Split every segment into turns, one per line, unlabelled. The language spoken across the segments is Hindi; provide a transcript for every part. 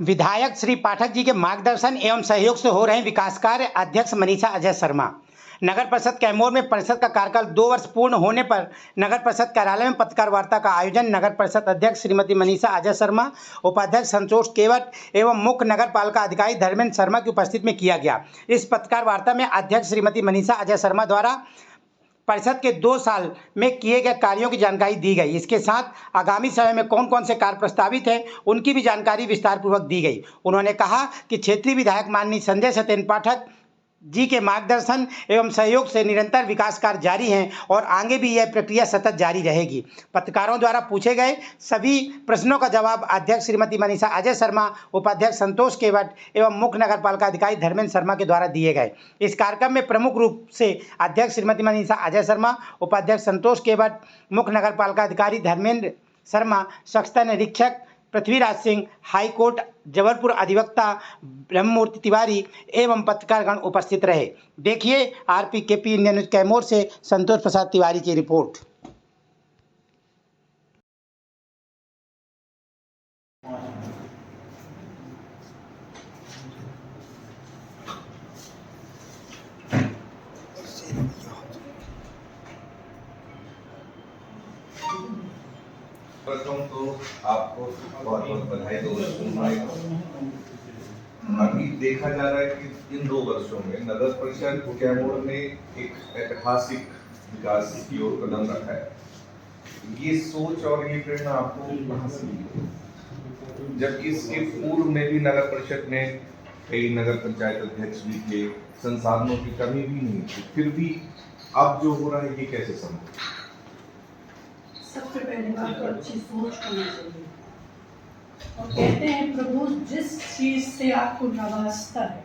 विधायक श्री पाठक जी के मार्गदर्शन एवं सहयोग से हो रहे विकास कार्य। अध्यक्ष मनीषा अजय शर्मा। नगर परिषद कैमूर में परिषद का कार्यकाल 2 वर्ष पूर्ण होने पर नगर परिषद कार्यालय में पत्रकार वार्ता का आयोजन नगर परिषद अध्यक्ष श्रीमती मनीषा अजय शर्मा, उपाध्यक्ष संतोष केवट एवं मुख्य नगर पालिका अधिकारी धर्मेंद्र शर्मा की उपस्थिति में किया गया। इस पत्रकार वार्ता में अध्यक्ष श्रीमती मनीषा अजय शर्मा द्वारा परिषद के 2 साल में किए गए कार्यों की जानकारी दी गई। इसके साथ आगामी समय में कौन कौन से कार्य प्रस्तावित हैं उनकी भी जानकारी विस्तार पूर्वक दी गई। उन्होंने कहा कि क्षेत्रीय विधायक माननीय संजय सत्येंद्र पाठक जी के मार्गदर्शन एवं सहयोग से निरंतर विकास कार्य जारी हैं और आगे भी यह प्रक्रिया सतत जारी रहेगी। पत्रकारों द्वारा पूछे गए सभी प्रश्नों का जवाब अध्यक्ष श्रीमती मनीषा अजय शर्मा, उपाध्यक्ष संतोष केवट एवं मुख्य नगर पालिका अधिकारी धर्मेंद्र शर्मा के द्वारा दिए गए। इस कार्यक्रम में प्रमुख रूप से अध्यक्ष श्रीमती मनीषा अजय शर्मा, उपाध्यक्ष संतोष केवट, मुख्य नगर पालिका अधिकारी धर्मेंद्र शर्मा, स्वच्छता निरीक्षक पृथ्वीराज सिंह, हाईकोर्ट जबलपुर अधिवक्ता ब्रह्ममूर्ति तिवारी एवं पत्रकारगण उपस्थित रहे। देखिए RPKP इंडियन न्यूज कैमूर से संतोष प्रसाद तिवारी की रिपोर्ट।
तो आपको बहुत बहुत बधाई। 2 वर्ष अभी देखा जा रहा है कि इन 2 वर्षों में नगर परिषद कैमूर ने एक ऐतिहासिक विकास की ओर कदम रखा है। ये सोच और ये प्रेरणा आपको कहां से मिली? जबकि इसके पूर्व में भी नगर परिषद में कई नगर पंचायत अध्यक्ष भी थे, संसाधनों की कमी भी नहीं थी, फिर भी अब जो हो रहा है ये कैसे संभव?
सबसे पहले बात तो अच्छी सोच होनी चाहिए। और कहते हैं प्रभु जिस चीज से आपको नवाजता है,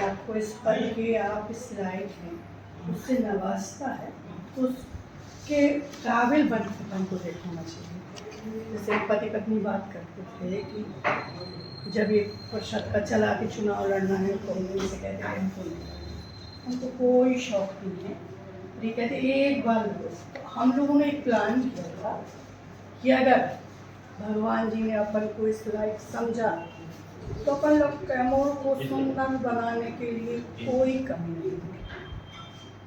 आपको इस पद के आप इस लायक हैं, उससे नवाजता है तो उसके काबिल बनकर हमको देखना चाहिए। जैसे पति पत्नी बात करते थे कि जब ये परिषद का चला के चुनाव लड़ना है तो उनसे कहते हैं हमको कोई शौक नहीं है। ये कहते एक बार तो हम लोगों ने एक प्लान किया था कि अगर भगवान जी ने अपन को इस लायक समझा तो अपन लोग कैमूर को सुंदर बनाने के लिए कोई कमी नहीं।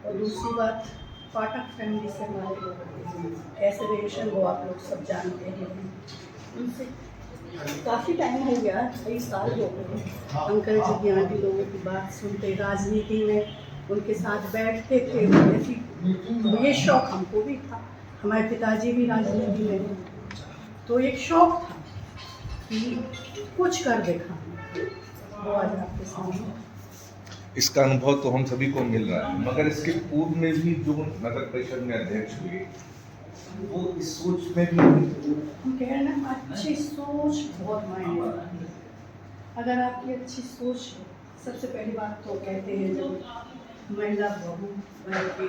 और दूसरी बात, पाठक फैमिली से हमारे ऐसे रिलेशन वो आप लोग सब जानते हैं। उनसे काफ़ी टाइम हो गया, कई साल हो गए। अंकल जी यहाँ के लोगों की बात सुनते, राजनीति में उनके साथ बैठते थे। ऐसी ये शौक़ हमको भी था, हमारे पिताजी भी राजनीति में, तो एक शौक़ था कि कुछ कर देखा। वो आज आपके सामने
इसका अनुभव तो हम सभी को मिल रहा है। मगर इसके पूर्व में भी जो नगर परिषद में अध्यक्ष हुए वो इस सोच में भी
हम कह रहे हैं अच्छी सोच बहुत मायने रखती है। अगर आपकी अच्छी सोच, सबसे पहली बात तो कहते हैं जब महिला बहू बन के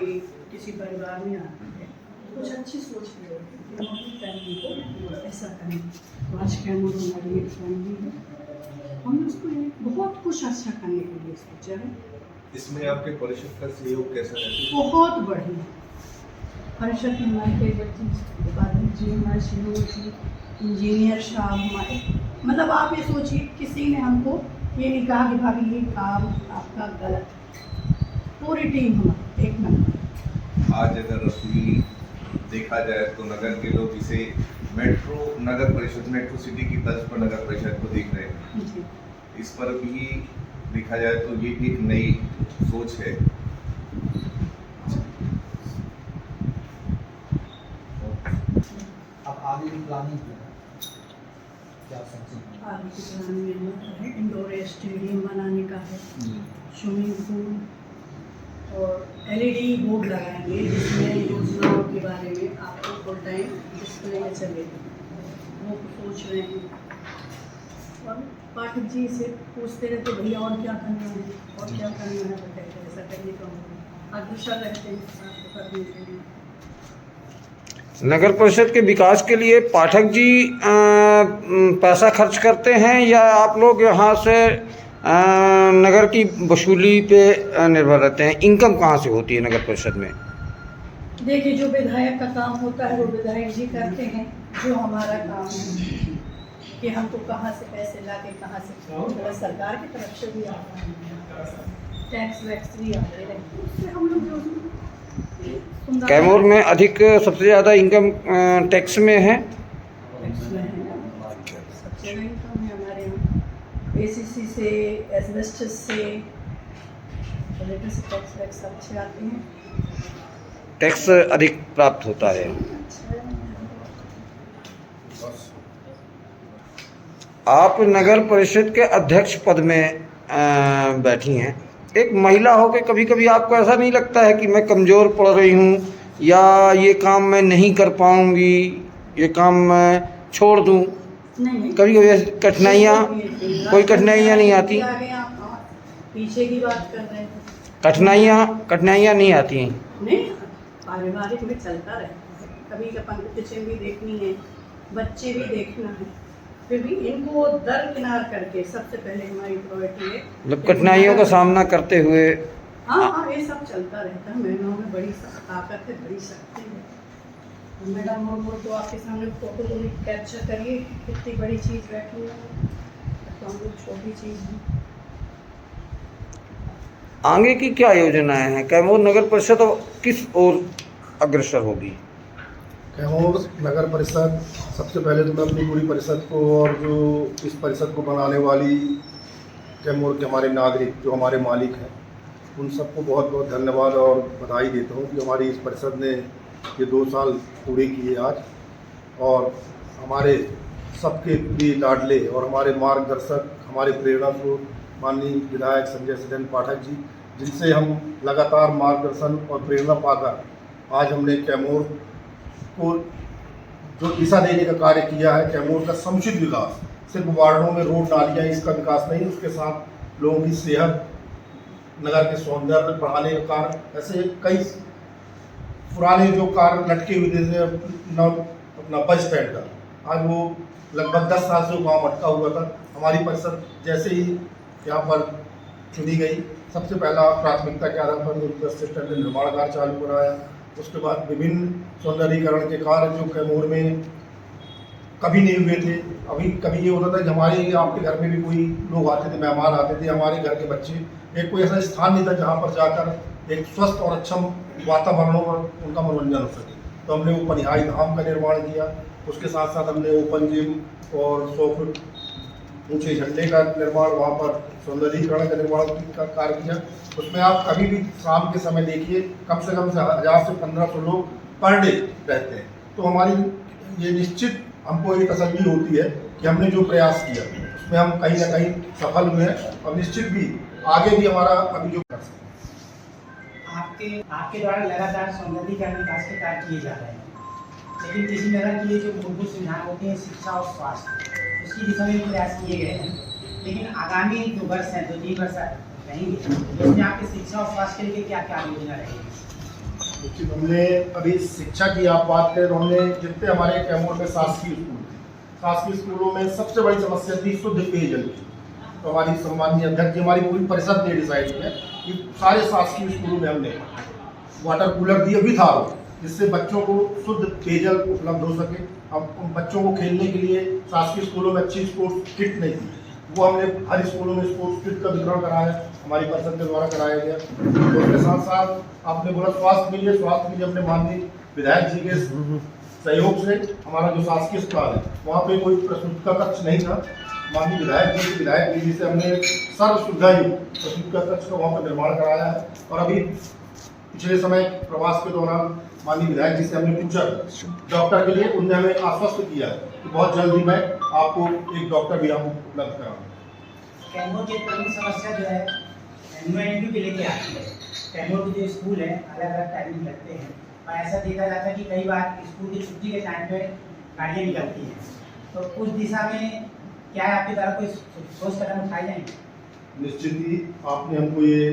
किसी परिवार में आती है कुछ अच्छी सोच भी होती है कि हम फैमिली को ऐसा करें। तो आज कैमूर हमारी एक फैमिली है, हमने उसको बहुत कुछ अच्छा करने के लिए सोचा है।
इसमें आपके परिषद का सहयोग कैसा है?
बहुत बढ़िया। परिषद में हमारे कई बच्चे उपाध्यक्ष जी, हमारे शिव जी, इंजीनियर साहब हमारे, मतलब आप ये सोचिए किसी ने हमको ये नहीं कहा कि भाभी ये काम आपका गलत है। पूरी टीम हमारी एक नंबर।
आज अगर रसूली देखा जाए तो नगर के लोग इसे मेट्रो नगर परिषद, मेट्रो सिटी की तर्ज पर नगर परिषद को देख रहे हैं। इस पर भी देखा जाए तो ये भी एक नई सोच है।
अब आगे की प्लानिंग क्या सोचें?
आगे की प्लानिंग है इंडोर स्टेडियम बनाने का है, स्विमिंग पूल और LED बोर्ड लगाएंगे जिसमें योजनाओं के बारे में आपको फुल टाइम डिस्प्ले चलेगी, वो सोच रहे हैं। और पाठक जी से पूछते रहते भैया और क्या करना है और क्या करना है, बताइए ऐसा करने का अग्रसर रहते हैं आपको करने के लिए।
नगर परिषद के विकास के लिए पाठक जी पैसा खर्च करते हैं या आप लोग यहाँ से नगर की वसूली पे निर्भर रहते हैं? इनकम कहाँ से होती है नगर परिषद में?
देखिए, जो विधायक का काम होता है वो विधायक जी करते हैं, जो हमारा काम है कि हमको कहाँ से पैसे ला के कहाँ से, मतलब सरकार की तरफ से भी आता है, टैक्स वैक्स भी आते रहते, उससे हम लोग जो सुंदर
कैमूर में अधिक सबसे ज़्यादा इनकम टैक्स में है।
टैक्स में है ना, सबसे ज़्यादा इनकम है हमारे यहाँ, ACC से, एस्बेस्टस से, तो से टैक्स वैक्स अच्छे आते हैं,
टैक्स अधिक प्राप्त होता है। आप नगर परिषद के अध्यक्ष पद में बैठी हैं। एक महिला हो के कभी कभी आपको ऐसा नहीं लगता है कि मैं कमज़ोर पड़ रही हूँ या ये काम मैं नहीं कर पाऊँगी, ये काम मैं छोड़ दूँ?
नहीं,
कभी कभी ऐसी कठिनाइयाँ, कोई कठिनाइयाँ नहीं आती?
आगे आप पीछे की बात कर रहे हैं,
कठिनाइयाँ नहीं आती हैं?
नहीं, पारिवारिक में चलता रहता है, कभी कंपटीशन भी देखनी है, बच्चे भी देखना है, फिर भी इनको दरकिनार करके सबसे पहले हमारी प्रायोरिटी है,
मतलब कठिनाइयों का सामना करते हुए।
हाँ, ये सब चलता रहता है। महिलाओं में बड़ी ताकत है, बड़ी शक्ति है। मैडम वो तो आपके सामने फोटो तो कैप्चर करिए, कितनी बड़ी चीज़ बैठी है, तो हम लोग छोटी चीज़ है।
आगे की क्या योजनाएं हैं? कैमूर नगर परिषद किस ओर अग्रसर होगी?
कैमूर नगर परिषद, सबसे पहले तो मैं अपनी पूरी परिषद को और जो इस परिषद को बनाने वाली कैमूर के हमारे नागरिक जो हमारे मालिक हैं, उन सबको बहुत बहुत धन्यवाद और बधाई देता हूँ कि हमारी इस परिषद ने ये 2 साल पूरे किए आज, और हमारे सबके प्रिय लाडले और हमारे मार्गदर्शक, हमारे प्रेरणा स्रोत माननीय विधायक संजय सदन पाठक जी, जिनसे हम लगातार मार्गदर्शन और प्रेरणा पाकर आज हमने कैमूर को जो दिशा देने का कार्य किया है, कैमूर का समुचित विकास, सिर्फ वार्डों में रोड नालियाँ इसका विकास नहीं, उसके साथ लोगों की सेहत, नगर के सौंदर्य बढ़ाने का कार्य, ऐसे कई पुराने जो कार्य लटके हुए थे, अपना बस स्टैंड का, आज वो लगभग 10 साल से वो गाँव अटका हुआ था। हमारी परिषद जैसे ही यहाँ पर चुनी गई, सबसे पहला प्राथमिकता के आधार पर बस स्टैंड का निर्माण कार्य चालू कराया। उसके बाद विभिन्न सौंदर्यीकरण के कार्य जो कैमूर में कभी नहीं हुए थे। अभी कभी ये होता था कि हमारे आपके घर में भी कोई लोग आते थे, मेहमान आते थे, हमारे घर के बच्चे, एक कोई ऐसा स्थान नहीं था जहाँ पर जाकर एक स्वस्थ और अच्छा वातावरण में उनका मनोरंजन हो सके। तो हमने वो पनिहाई धाम का निर्माण किया, उसके साथ साथ हमने ओपन जिम और 100 फुट ऊंचे झंडे का निर्माण, वहाँ पर सौंदर्यीकरण का निर्माण का कार्य किया। उसमें आप कभी भी शाम के समय देखिए, कम से कम 1000 से 1500 लोग पर डे रहते हैं। तो हमारी ये निश्चित हमको एक तसल्ली होती है कि हमने जो प्रयास किया उसमें हम कहीं ना कहीं सफल हुए हैं, और निश्चित भी आगे भी हमारा अभी जो कर सकते
आपके द्वारा लगातार सौंदर्यीकरण विकास के कार्य किए जा रहे हैं, लेकिन किसी नगर की जो मूलभूत सुविधाएं होती हैं, शिक्षा और स्वास्थ्य, उसकी दिशा में प्रयास किए गए हैं। लेकिन आगामी जो वर्ष हैं, 2-3 वर्ष रहेंगे, उसमें आपके शिक्षा और स्वास्थ्य के लिए क्या क्या योजना रहेगी?
निश्चित हमने अभी शिक्षा की आप बात करें तो हमने जितने हमारे कैमूर में शासकीय स्कूल थे, शासकीय स्कूलों में सबसे बड़ी समस्या थी शुद्ध पेयजल की। तो हमारी सम्मानीय अध्यक्ष जी, हमारी पूरी परिषद ने डिसाइड किया कि सारे शासकीय स्कूलों में हमने वाटर कूलर दिए विथ आर, जिससे बच्चों को शुद्ध पेयजल उपलब्ध हो सके। अब बच्चों को खेलने के लिए शासकीय स्कूलों में अच्छी स्पोर्ट्स किट नहीं थी, वो हमने हर स्कूलों में स्पोर्ट्स किट का वितरण कराया, हमारी परिषद के द्वारा कराया गया। तो उसके साथ साथ आपने बोला स्वास्थ्य के लिए हमने माननीय विधायक जी के सहयोग से हमारा जो शासकीय अस्पताल है वहाँ पे कोई प्रसूति का कक्ष नहीं था, माननीय विधायक जी से हमने सर्व सुविधायुक्त प्रसूति का कक्ष का वहाँ पर निर्माण कराया है। और अभी पिछले समय प्रवास के दौरान माननीय विधायक जी से हमने पूछा डॉक्टर के लिए, उन्होंने हमें आश्वस्त किया कि बहुत जल्दी मैं आपको एक डॉक्टर भी हम उपलब्ध कराऊंगा।
कैमूर की प्रमुख समस्या जो है एनवायरमेंट के लेके आती है। कैमूर के जो स्कूल हैं अलग अलग टाइमिंग लगते हैं, और ऐसा देखा जाता है कि कई बार स्कूल की छुट्टी के टाइम पे गाड़ियाँ निकलती हैं, तो उस दिशा में क्या है आपके द्वारा कोई ठोस कदम उठाए जाएंगे?
निश्चित ही आपने हमको ये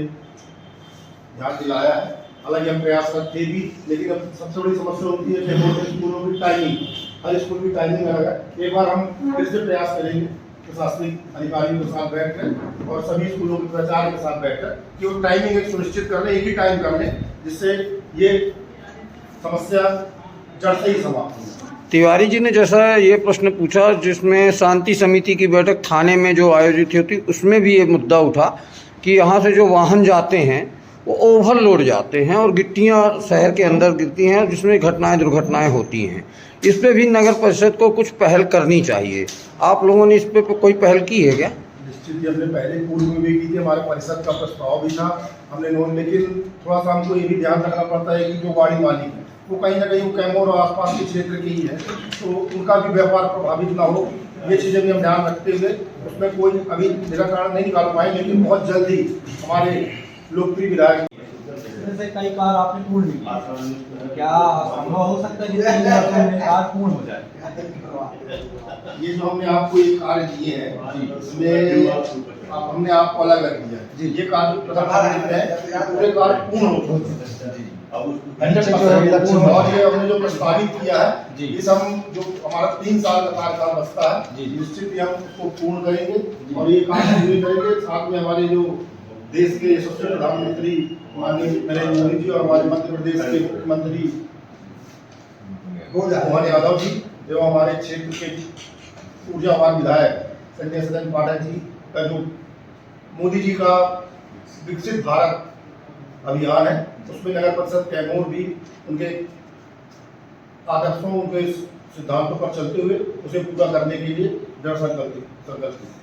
ध्यान दिलाया है, हालांकि हम प्रयास करते भी, लेकिन अब सबसे बड़ी समस्या होती है कैमूर के स्कूलों की टाइमिंग, हर स्कूल की टाइमिंग अलग है। एक बार हम फिर से प्रयास करेंगे प्रशासनिक अधिकारियों के साथ बैठकर और सभी स्कूलों के प्राचार्य के साथ बैठकर कि वो टाइमिंग एक सुनिश्चित कर लें, एक ही टाइम कर लें, जिससे ये समस्या जड़ से ही समाप्त हो।
तिवारी जी ने जैसा ये प्रश्न पूछा, जिसमें शांति समिति की बैठक थाने में जो आयोजित होती, उसमें भी ये मुद्दा उठा कि यहाँ से जो वाहन जाते हैं वो ओवरलोड जाते हैं और गिट्टियाँ शहर के अंदर गिरती हैं, जिसमें दुर्घटनाएं होती हैं। इस पे भी नगर परिषद को कुछ पहल करनी चाहिए। आप लोगों ने इस पे कोई पहल की है क्या?
निश्चित ही हमने पहले पूर्व में भी की थी, हमारे परिषद का प्रस्ताव भी था हमने लेकिन थोड़ा सा हमको ये भी ध्यान रखना पड़ता है कि जो गाड़ी मालिक है वो कहीं ना कहीं वो कैमूर और आसपास के क्षेत्र के ही है, तो उनका भी व्यापार प्रभावित ना हो, ये चीज़ें भी हम ध्यान रखते हुए उसमें कोई अभी निराकरण नहीं निकाल पाए, लेकिन बहुत जल्द ही हमारे लोकप्रिय विधायक
जैसे कई कार आपने पूर्ण नहीं की, क्या संभव हो सकता है कि कार पूर्ण हो जाए?
ये जो हमने आपको ये कार्य दिए हैं इसमें हमने आपको अलग रख दिया है। ये कार्य जो प्रधानमंत्री हैं पूरे कार्य पूर्ण हो चुके हैं और ये हमने जो प्रस्तावित किया है इस हम जो हमारा 3 साल का कार्यकाल बचता है निश्चित ही हम उसको पूर्ण करेंगे और ये काम पूरे करेंगे। साथ में हमारे जो देश के यशस्वी प्रधानमंत्री माननीय नरेंद्र मोदी जी और हमारे मध्य प्रदेश के मुख्यमंत्री मोहन यादव जी एवं हमारे क्षेत्र के ऊर्जावान विधायक संजय सदन पाठक जी का जो मोदी जी का विकसित भारत अभियान है उसमें नगर परिषद कैमूर भी उनके आदर्शों, उनके सिद्धांतों पर चलते हुए उसे पूरा करने के लिए दृढ़ संकल्पित है।